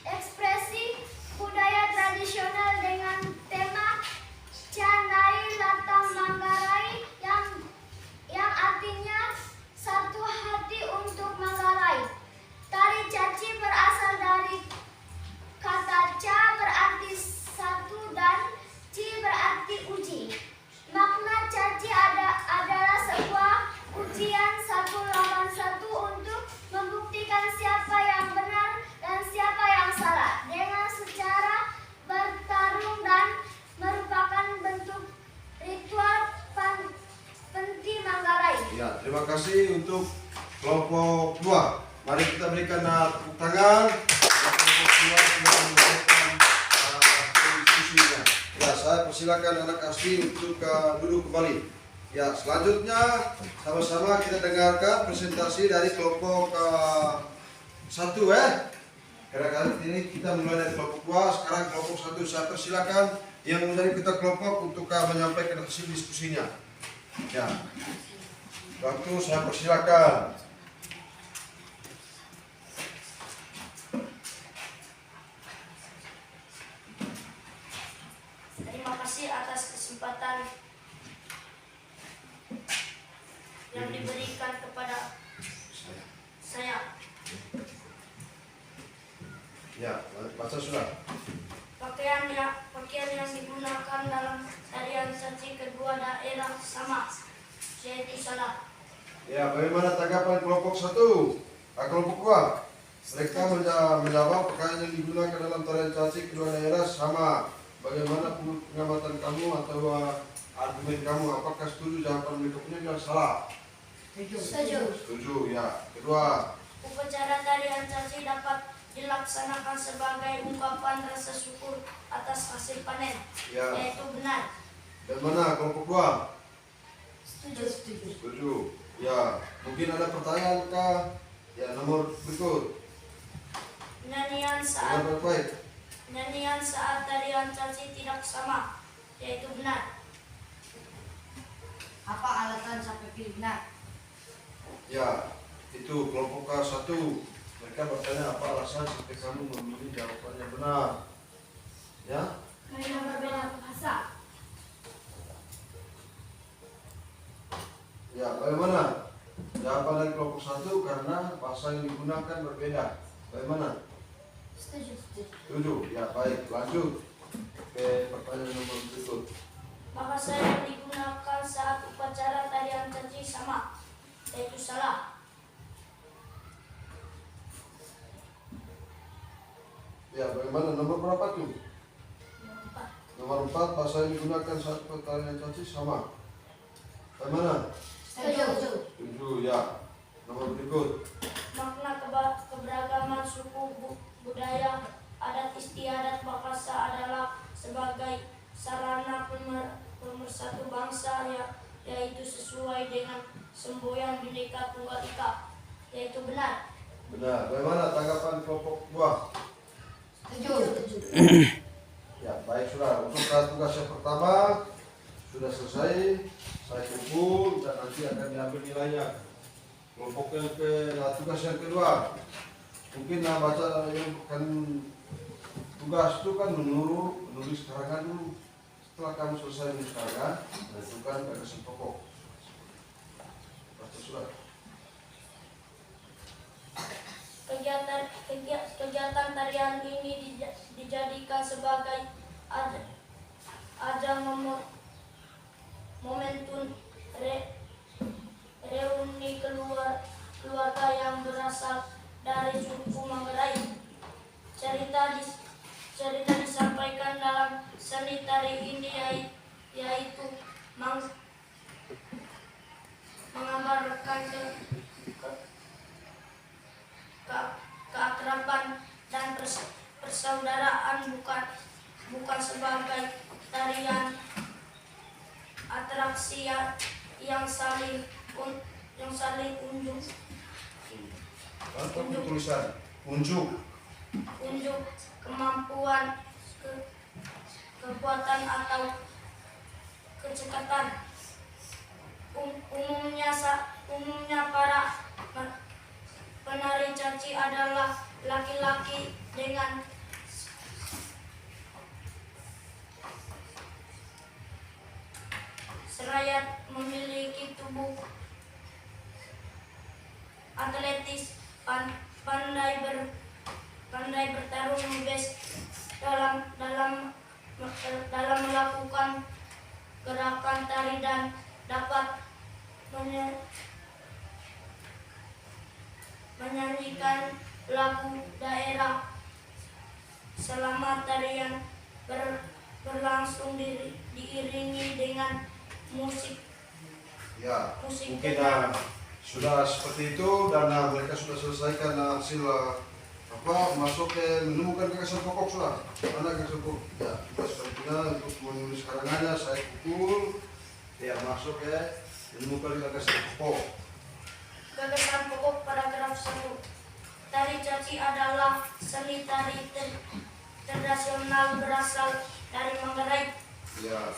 ekspresi budaya tradisional dengan tema Canai Latang Manggarai yang artinya satu hati untuk Manggarai. Tari caci berasal dari kata ca berarti satu dan ci berarti uji. Makna caci adalah sebuah ujian satu lawan satu untuk membuktikan siapa yang benar dan siapa yang salah dengan secara bertarung dan merupakan bentuk ritual penti Manggarai. Ya, terima kasih untuk kelompok 2. Mari kita berikan tepuk tangan. Kelompok 2 sudah menyelesaikan diskusinya. Ya, saya persilakan anak asli untuk duduk kembali. Ya, selanjutnya sama-sama kita dengarkan presentasi dari kelompok 1 Kadang-kadang ini kita mulai dari kelompok 2, sekarang kelompok 1. Saya persilakan yang menjadi ketua kelompok untuk menyampaikan hasil diskusinya. Ya, waktu saya persilakan. Terima kasih atas kesempatan yang diberikan kepada saya. Ya, baca sudah. Pakaian yang digunakan dalam tarian caci kedua daerah sama, yaitu salah. Ya, bagaimana tanggapan kelompok 1? Kelompok 2. Mereka menjawab pakaian yang digunakan dalam tarian caci kedua daerah sama. Bagaimana pengamatan kamu atau argumen kamu? Apakah setuju jawaban berikutnya dan salah? Setuju. Setuju, ya. Kedua. Upacara tarian caci dapat dilaksanakan sebagai ungkapan rasa syukur atas hasil panen, Ya. yaitu benar. Dan mana kelompok 2? Setuju. Setuju. Ya, mungkin ada pertanyaan kah? Ya, nomor berikut. Nyanyian Nomor baik. saat tarian caci tidak sama, yaitu benar. Apa alasan sampai pilih benar? Ya, itu kelompok 1. Mereka bertanya apa alasan sampai kamu memilih jawabannya benar. Ya, Karena berbeda bahasa. ya, bagaimana? Jawaban dari kelompok 1 karena bahasa yang digunakan berbeda. Bagaimana? Setuju. Setuju. Ya, baik. Lanjut ke pertanyaan nomor berikut. Bahasa yang digunakan saat upacara tarian caci sama, yaitu salah. Ya, bagaimana? Nomor berapa tuh? Nomor 4, bahasa yang digunakan saat pertarian caci sama. Bagaimana? Setuju. Setuju, ya. Nomor berikut. Makna keberagaman suku, budaya, adat istiadat bahasa adalah sebagai sarana pemersatu bangsa, yaitu sesuai dengan semboyan Bhinneka Tunggal Ika, yaitu benar. Benar. Bagaimana tanggapan kelompok buah? Setuju. Ya, baik saudara. Untuk tugas yang pertama sudah selesai. Saya kumpul dan nanti akan diambil nilainya. Kelompok tugas yang kedua. Mungkin baca yang kan tugas itu kan menulis karangan dulu. Setelah kamu selesai menulis karangan, menentukan gagasan pokok. Baca surat. Kegiatan tarian ini dijadikan sebagai ajang momentum reuni keluarga yang berasal dari suku Manggarai. Cerita disampaikan dalam seni tari ini yaitu menggambarkan keakraban dan persaudaraan, bukan sebagai tarian atraksi yang saling unjuk kemampuan, kekuatan atau kecepatan. Umumnya para penari caci adalah laki-laki dengan seraya memiliki tubuh atletis, pandai bertarung bebas dalam melakukan gerakan tari dan dapat menyanyikan lagu daerah selama tarian berlangsung diiringi dengan musik. Ya, musik mungkin sudah seperti itu dan mereka sudah selesaikan hasil masuk menemukan gagasan pokok sudah. Mana gagasan pokok? Ya, kita sepertinya untuk menulis karangannya saya pukul. Ya, masuk menemukan gagasan pokok. Gagasan pokok paragraf 1. Tari caci adalah seni tari tradisional berasal dari Manggarai. Ya.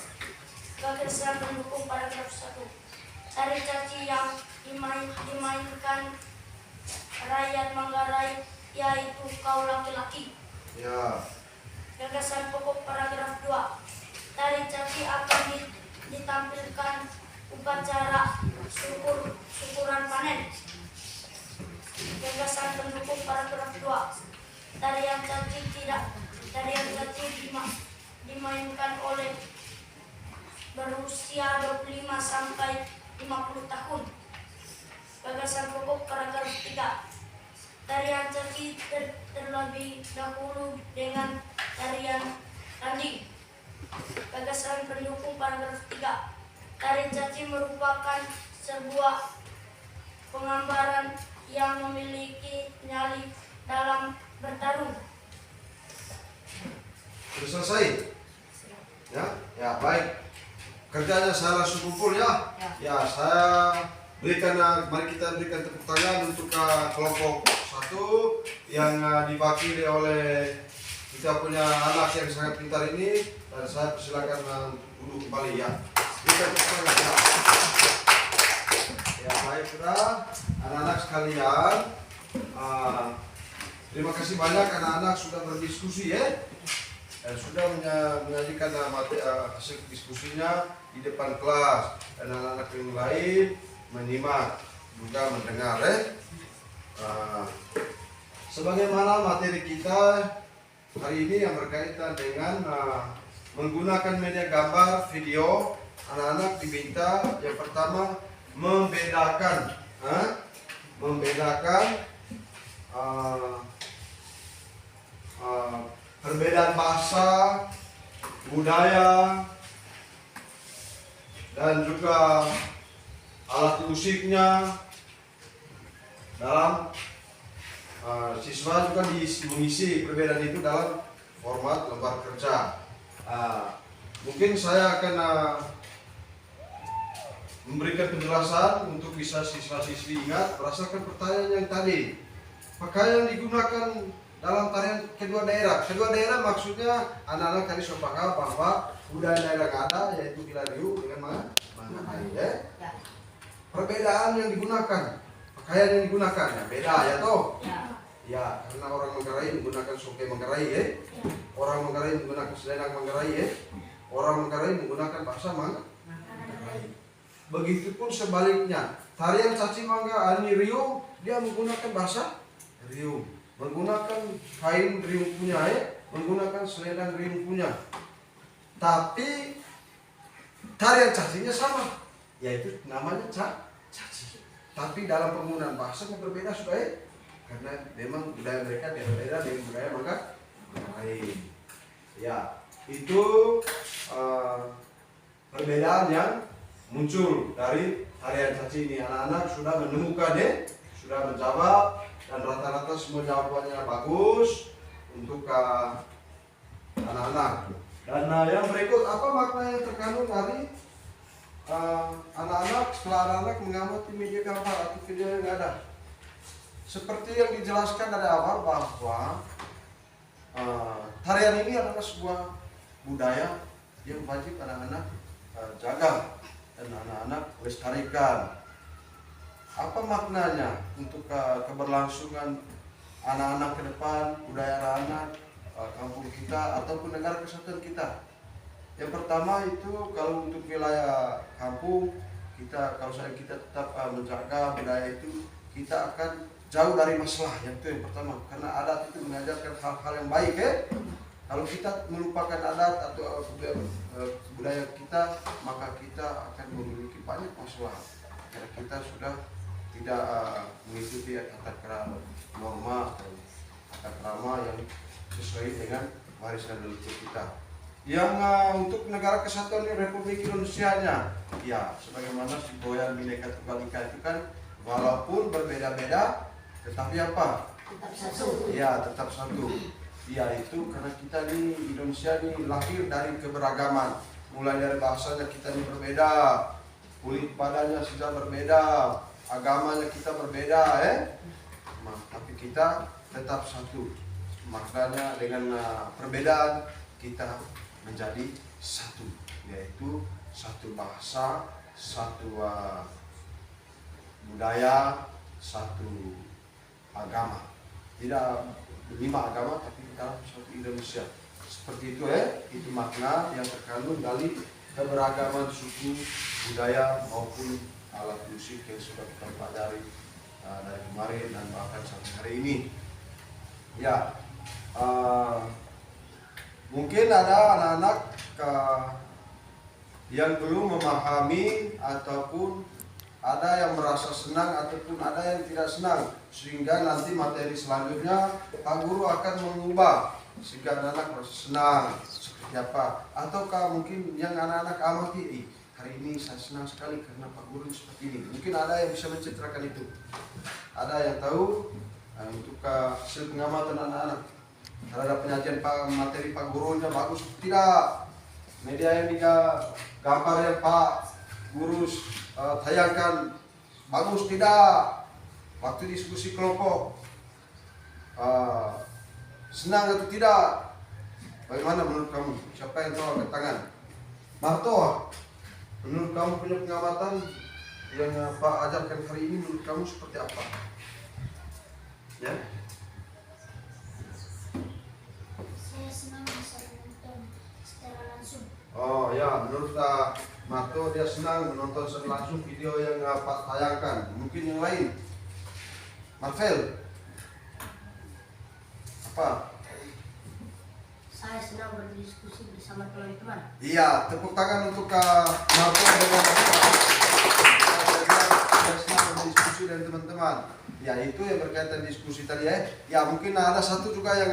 Gagasan pendukung paragraf 1. Tari caci yang dimainkan rakyat Manggarai yaitu kaum laki-laki. Ya. Gagasan pokok paragraf 2. Tari caci akan ditampilkan upacara syukuran panen. Gagasan pendukung paragraf 2. Tarian caci dimainkan oleh berusia 25 sampai 50 tahun. Gagasan pokok paragraf 3. Tarian caci terlebih dahulu dengan tarian tanding. Gagasan pendukung paragraf 3. Tari caci merupakan sebuah penggambaran yang memiliki nyali dalam bertarung. Sudah selesai? Ya, ya baik. Kerjanya saya langsung kumpul ya. Ya, saya berikan, mari kita berikan tepuk tangan untuk kelompok 1 yang diwakili oleh kita punya anak yang sangat pintar ini, dan saya persilakan untuk duduk kembali ya. Berikan tepuk tangan ya. Ya baik sudah, anak-anak sekalian, terima kasih banyak anak-anak sudah berdiskusi ya. Dan sudah menyajikan hasil diskusinya di depan kelas, dan anak-anak yang lain menyimak juga mendengar sebagaimana materi kita hari ini yang berkaitan dengan menggunakan media gambar, video, anak-anak diminta yang pertama membedakan perbedaan bahasa, budaya, dan juga alat musiknya dalam siswa juga mengisi perbedaan itu dalam format lembar kerja. Mungkin saya akan memberikan penjelasan untuk bisa siswa-siswi ingat berdasarkan pertanyaan yang tadi. Pakaian digunakan dalam tarian kedua daerah. Kedua daerah maksudnya anak-anak tadi sudah paham bahwa budaya daerah yang ada yaitu Gila Riu dengan Manggarai. Ya. Ya. Perbedaan yang digunakan, pakaian yang digunakan ya beda ya toh. Ya. Ya, karena orang Manggarai menggunakan soke Manggarai ya. Orang Manggarai menggunakan selendang Manggarai ya. Orang Manggarai menggunakan bahasa Manggarai. Begitupun sebaliknya, tarian Caci Mangga Ani Riung dia menggunakan bahasa Riung, menggunakan kain Riung punya menggunakan selendang Riung punya. Tapi tarian cacinya sama, yaitu namanya caci. Tapi dalam penggunaan bahasanya berbeda sudah karena memang budaya mereka beda-beda dengan budaya Manggarai. Ya, itu perbedaan yang muncul dari tarian caci ini. Anak-anak sudah menemukan sudah menjawab dan rata-rata semua jawabannya bagus untuk anak-anak. Dan yang berikut, apa makna yang terkandung dari anak-anak setelah anak-anak mengamati media gambar atau video yang ada? Seperti yang dijelaskan dari awal bahwa tarian ini adalah sebuah budaya yang wajib anak-anak jaga dan anak-anak lestarikan. Apa maknanya untuk keberlangsungan anak-anak ke depan, budaya anak-anak kampung kita ataupun negara kesatuan kita? Yang pertama itu kalau untuk wilayah kampung kita, kalau saya kita tetap menjaga budaya itu, kita akan jauh dari masalah. Yang itu yang pertama, karena adat itu mengajarkan hal-hal yang baik Kalau kita melupakan adat atau budaya kita, maka kita akan memiliki banyak masalah karena kita sudah tidak mengikuti tata krama norma atau tata krama yang sesuai dengan warisan leluhur kita. Yang untuk negara kesatuan Republik Indonesia-nya, ya sebagaimana semboyan Bhinneka Tunggal Ika itu kan walaupun berbeda-beda, tetapi apa? Tetap satu. Ya, tetap satu. Ya itu karena kita di Indonesia ini lahir dari keberagaman. Mulai dari bahasanya kita ini berbeda, kulit badannya sudah berbeda, agamanya kita berbeda tapi kita tetap satu. Maknanya dengan perbedaan kita menjadi satu, yaitu satu bahasa, satu budaya, satu agama. Tidak 5 agama tapi dalam satu Indonesia. Seperti itu itu makna yang terkandung dari keberagaman suku, budaya maupun alat musik yang sudah kita pelajari dari kemarin dan bahkan sampai hari ini. Ya, mungkin ada anak-anak yang belum memahami ataupun ada yang merasa senang ataupun ada yang tidak senang, sehingga nanti materi selanjutnya Pak Guru akan mengubah sehingga anak-anak merasa senang seperti apa. Ataukah mungkin yang anak-anak amati, hari ini saya senang sekali karena Pak Guru seperti ini. Mungkin ada yang bisa menceritakan itu. Ada yang tahu untuk hasil pengamatan anak-anak terhadap penyajian materi Pak Gurunya bagus tidak? Media yang gambar yang Pak Guru tayangkan bagus tidak? Waktu diskusi kelompok senang atau tidak? Bagaimana menurut kamu? Siapa yang tahu angkat tangan? Marto, menurut kamu punya pengamatan yang Pak ajarkan hari ini menurut kamu seperti apa? Ya? Saya senang bisa menonton secara langsung. Oh ya, menurut Marto dia senang menonton secara langsung video yang Pak tayangkan. Mungkin yang lain? Marvel? Apa? Saya senang berdiskusi bersama teman-teman. Iya, tepuk tangan untuk Marto dengan saya senang berdiskusi dengan teman-teman. Ya itu yang berkaitan diskusi tadi ya mungkin ada satu juga yang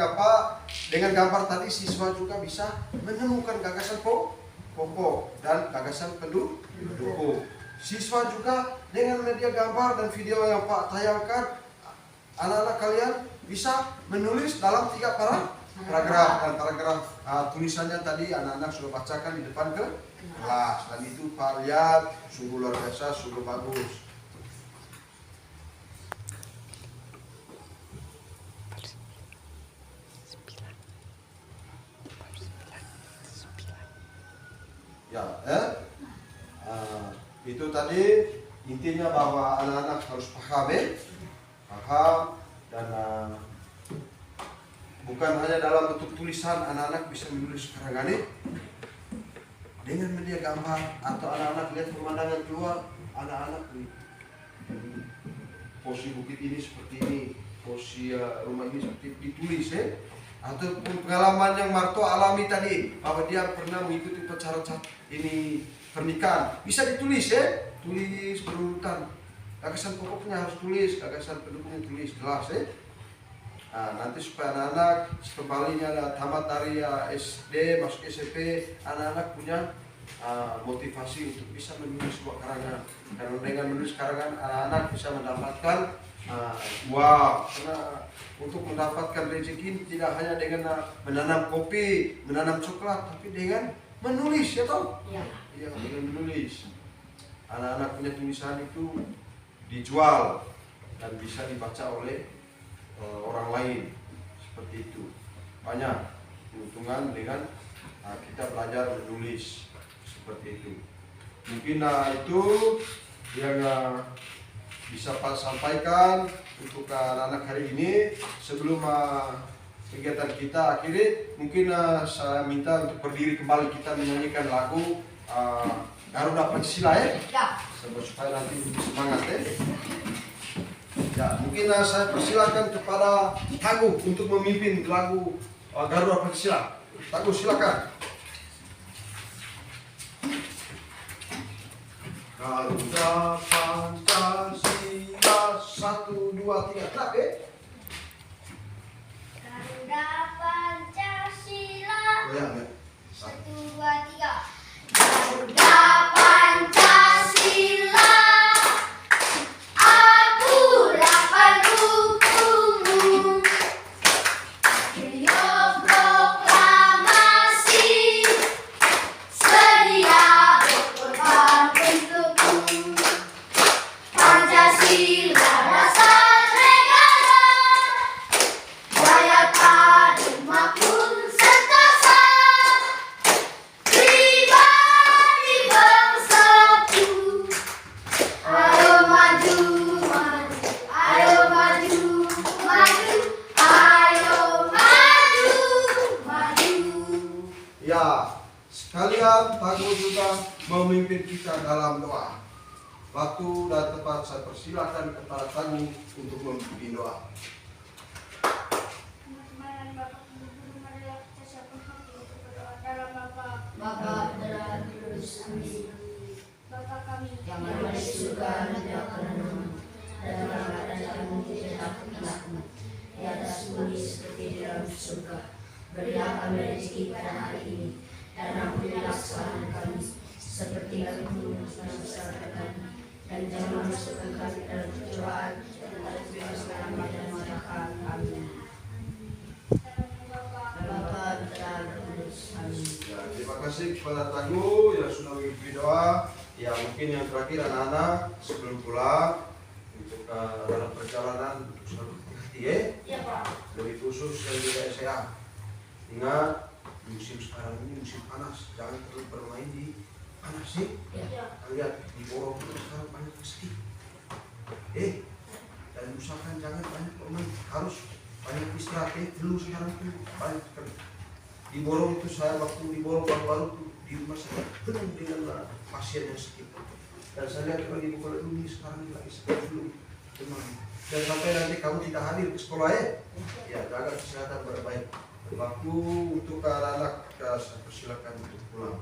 dengan gambar tadi siswa juga bisa menemukan gagasan pokok dan gagasan pendukung. Siswa juga dengan media gambar dan video yang Pak tayangkan, anak-anak kalian bisa menulis dalam 3 paragraf dan paragraf tulisannya tadi anak-anak sudah bacakan di depan kelas dan itu Pak lihat sungguh luar biasa, sungguh bagus. Itu tadi intinya bahwa anak-anak harus paham dan bukan hanya dalam bentuk tulisan anak-anak bisa menulis karangan dengan media gambar atau anak-anak lihat pemandangan keluar, anak-anak posisi bukit ini seperti ini, posisi rumah ini seperti ditulis ataupun pengalaman yang Marto alami tadi bahwa dia pernah mengikuti upacara ini pernikahan bisa ditulis tulis berurutan, gagasan pokoknya harus tulis, gagasan pendukungnya tulis jelas Nah, nanti supaya anak-anak kembalinya tamat dari SD masuk SMP, anak-anak punya motivasi untuk bisa menulis sebuah karangan. Karena dengan menulis karangan anak-anak bisa mendapatkan karena untuk mendapatkan rezeki tidak hanya dengan menanam kopi, menanam coklat, tapi dengan menulis ya toh? Iya, dengan menulis. Anak-anak punya tulisan itu dijual dan bisa dibaca oleh orang lain seperti itu. Banyak keuntungan dengan kita belajar menulis seperti itu. Mungkin itu yang bisa Pak sampaikan untuk anak-anak hari ini. Sebelum kegiatan kita akhiri, mungkin saya minta untuk berdiri kembali kita menyanyikan lagu Garuda Pancasila supaya nanti lebih semangat Ya, mungkin saya persilakan kepada Taguh untuk memimpin lagu Garuda Pancasila. Taguh silakan. Garuda Pancasila 1, 2, 3 clap Garuda Pancasila. Goyang 1, 2, 3. Garuda Pancasila. Sekalian Taguh juga memimpin kita dalam doa. Waktu dan tempat saya persilakan kepada Taguh untuk memimpin doa. Bapa dalam kudus, amin. Bapa kami Yang ada di surga, dimuliakan namamu. Datanglah kerajaanmu, dijadilah kehendakmu di atas bumi seperti di dalam surga. Berilah kami rezeki pada hari ini, dan ampunilah kesalahan kami, seperti kami mengampuni kesalahan kami. Dan jangan masukkan kami dalam pencobaan, tetapi bebaskan kami dari mara kami. Amin. Bapa dalam kudus, amin. Terima kasih kepada Taguh yang sudah memimpin doa. Ya, mungkin yang terakhir anak-anak sebelum pulang untuk dalam perjalanan untuk selalu hati-hati Ya Pak. lebih khusus dan juga SEA. Ingat musim sekarang ini musim panas, jangan terlalu bermain di panas Ya. Lihat di Borong itu sekarang banyak meski. Dan usahakan jangan banyak bermain, harus banyak istirahat. Dulu sekarang itu banyak sekali. Di Borong itu saya waktu di Borong baru-baru di rumah saya penuh dengan pasien yang sakit. Dan saya lihat kalau di Bukit ini sekarang lagi seperti dulu demam. Dan sampai nanti kamu tidak hadir ke sekolah ya jaga kesehatan baik-baik. Waktu untuk anak-anak saya persilakan untuk pulang.